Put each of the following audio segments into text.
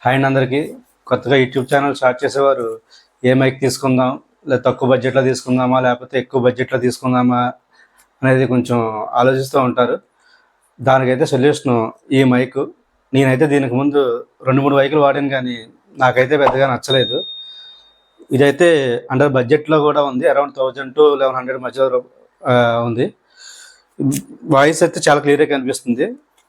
Hi అండి అందరికీ. కొత్తగా యూట్యూబ్ ఛానల్ స్టార్ట్ చేసేవారు ఏ మైక్ తీసుకుందాం, లేదా తక్కువ బడ్జెట్లో తీసుకుందామా లేకపోతే ఎక్కువ బడ్జెట్లో తీసుకుందామా అనేది కొంచెం ఆలోచిస్తూ ఉంటారు. దానికైతే సొల్యూషను ఈ మైకు. నేనైతే దీనికి ముందు 2-3 మైకులు వాడాను, కానీ నాకైతే పెద్దగా నచ్చలేదు. ఇదైతే అండర్ బడ్జెట్లో కూడా ఉంది, అరౌండ్ 1000 to 1100 మధ్యలో ఉంది. వాయిస్ అయితే చాలా క్లియర్గా కనిపిస్తుంది.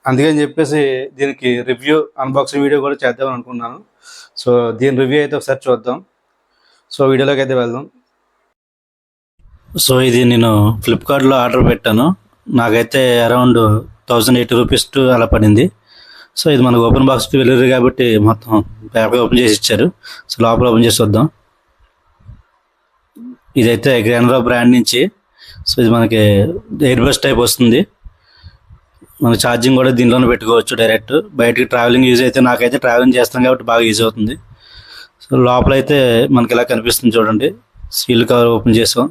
అందుకని చెప్పేసి దీనికి రివ్యూ అన్బాక్సింగ్ వీడియో కూడా చేద్దామని అనుకున్నాను. సో దీని రివ్యూ అయితే ఒకసారి చూద్దాం. సో వీడియోలోకి అయితే వెళ్దాం. సో ఇది నేను ఫ్లిప్కార్ట్లో ఆర్డర్ పెట్టాను. నాకైతే అరౌండ్ 1080 రూపీస్ అలా పడింది. సో ఇది మనకు ఓపెన్ బాక్స్ డెలివరీ కాబట్టి మొత్తం పేపర్ ఓపెన్ చేసి ఇచ్చారు. సో లోపల ఓపెన్ చేసి చూద్దాం. ఇదైతే గ్రానరా బ్రాండ్ నుంచి. సో ఇది మనకి ఎయిర్ బస్ టైప్ వస్తుంది. మన ఛార్జింగ్ కూడా దీంట్లోనే పెట్టుకోవచ్చు డైరెక్ట్. బయటికి ట్రావెలింగ్ యూజ్ అయితే, నాకైతే ట్రావెలింగ్ చేస్తాం కాబట్టి బాగా యూజ్ అవుతుంది. సో లోపల అయితే మనకి ఇలా కనిపిస్తుంది చూడండి. సీల్ కవర్ ఓపెన్ చేసాం.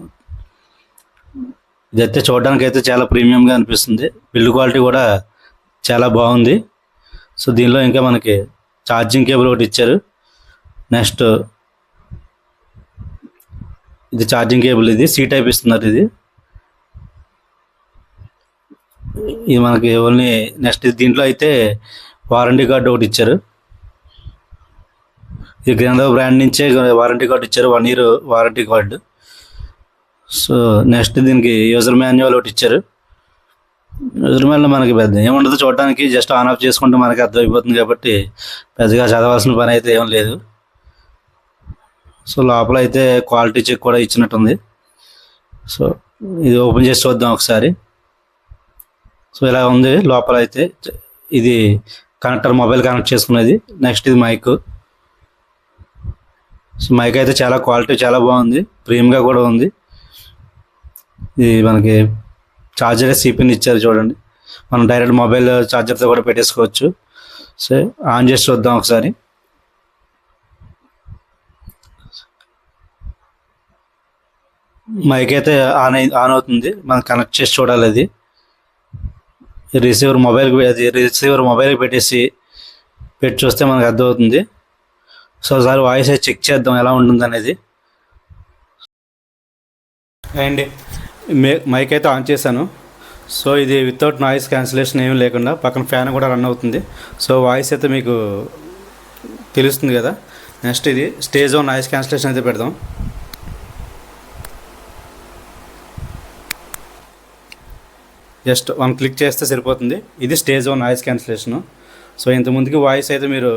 ఇదైతే చూడడానికి అయితే చాలా ప్రీమియంగా అనిపిస్తుంది. బిల్డ్ క్వాలిటీ కూడా చాలా బాగుంది. సో దీనిలో ఇంకా మనకి ఛార్జింగ్ కేబుల్ ఒకటి ఇచ్చారు. నెక్స్ట్ ఇది ఛార్జింగ్ కేబుల్, ఇది సి టైప్ ఇస్తున్నారు. ఇది మనకి ఓన్లీ. నెక్స్ట్ దీంట్లో అయితే వారంటీ కార్డు ఒకటి ఇచ్చారు. ఇది గ్రానరా బ్రాండ్ నుంచే వారంటీ కార్డు ఇచ్చారు, 1 year warranty card. So next దీనికి యూజర్ మాన్యువల్ ఒకటి ఇచ్చారు. యూజర్ మాన్యువల్ మనకి పెద్ద ఏముండదు చూడడానికి, జస్ట్ ఆన్ ఆఫ్ చేసుకుంటే మనకి అర్థమైపోతుంది కాబట్టి పెద్దగా చదవాల్సిన పని అయితే ఏం లేదు. సో లోపల అయితే క్వాలిటీ చెక్ కూడా ఇచ్చినట్టుంది. సో ఇది ఓపెన్ చేసి చూద్దాం ఒకసారి. సో ఇలా ఉంది లోపల అయితే. ఇది కనెక్టర్, మొబైల్ కనెక్ట్ చేసుకునేది. నెక్స్ట్ ఇది మైక్. సో మైక్ అయితే చాలా క్వాలిటీ చాలా బాగుంది, ప్రీమియంగా కూడా ఉంది. ఇది మనకి ఛార్జర్ సిపిన్ ఇచ్చారు చూడండి. మనం డైరెక్ట్ మొబైల్ ఛార్జర్తో కూడా పెట్టేసుకోవచ్చు. సో ఆన్ చేసి చూద్దాం ఒకసారి. మైక్ అయితే ఆన్ అవుతుంది. మనం కనెక్ట్ చేసి చూడాలి. అది రిసీవర్ మొబైల్కి పెట్టి చూస్తే మనకు అర్థమవుతుంది. సో ఒకసారి వాయిస్ అయితే చెక్ చేద్దాం ఎలా ఉంటుంది అనేది. అండ్ మైక్ అయితే ఆన్ చేశాను. సో ఇది వితౌట్ నాయిస్ క్యాన్సిలేషన్ ఏమీ లేకుండా పక్కన ఫ్యాన్ కూడా రన్ అవుతుంది. సో వాయిస్ అయితే మీకు తెలుస్తుంది కదా. నెక్స్ట్ ఇది స్టేజ్ ఆన్ నాయిస్ క్యాన్సిలేషన్ అయితే పెడదాం. జస్ట్ 1 క్లిక్ చేస్తే సరిపోతుంది. ఇది stage one noise cancellation. So ఇంతకుముందుకి వాయిస్ అయితే మీరు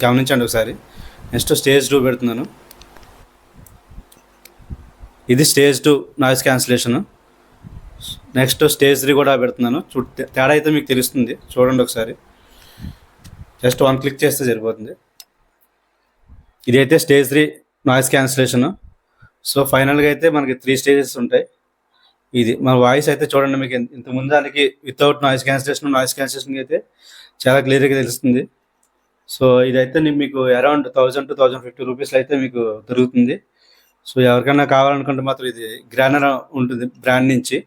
గమనించండి ఒకసారి. నెక్స్ట్ స్టేజ్ 2 పెడుతున్నాను. ఇది stage 2 noise cancellation. Next stage 3 కూడా పెడుతున్నాను. తేడా అయితే మీకు తెలుస్తుంది, చూడండి ఒకసారి. జస్ట్ 1 క్లిక్ చేస్తే సరిపోతుంది. ఇదైతే స్టేజ్ 3 నాయిస్ క్యాన్సిలేషను. సో ఫైనల్గా అయితే మనకి 3 స్టేజెస్ ఉంటాయి. ఇది మన వాయిస్ అయితే చూడండి, మీకు ఇంత ముందానికి వితౌట్ నాయిస్ క్యాన్సిలేషన్ అయితే చాలా క్లియర్గా తెలుస్తుంది. సో ఇదైతే మీకు అరౌండ్ 1000 to 1050 రూపీస్లో అయితే మీకు దొరుకుతుంది. సో ఎవరికైనా కావాలనుకుంటే మాత్రం ఇది గ్రానరా ఉంటుంది బ్రాండ్ నుంచి.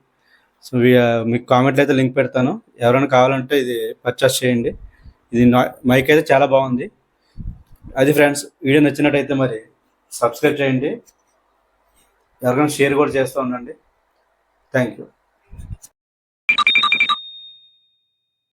సో మీకు కామెంట్లో అయితే లింక్ పెడతాను. ఎవరైనా కావాలంటే ఇది పర్చేస్ చేయండి. ఇది మైక్ అయితే చాలా బాగుంది. అది ఫ్రెండ్స్, వీడియో నచ్చినట్టయితే మరి సబ్స్క్రైబ్ చేయండి. ఎవరికైనా షేర్ కూడా చేస్తూ ఉండండి. Thank you.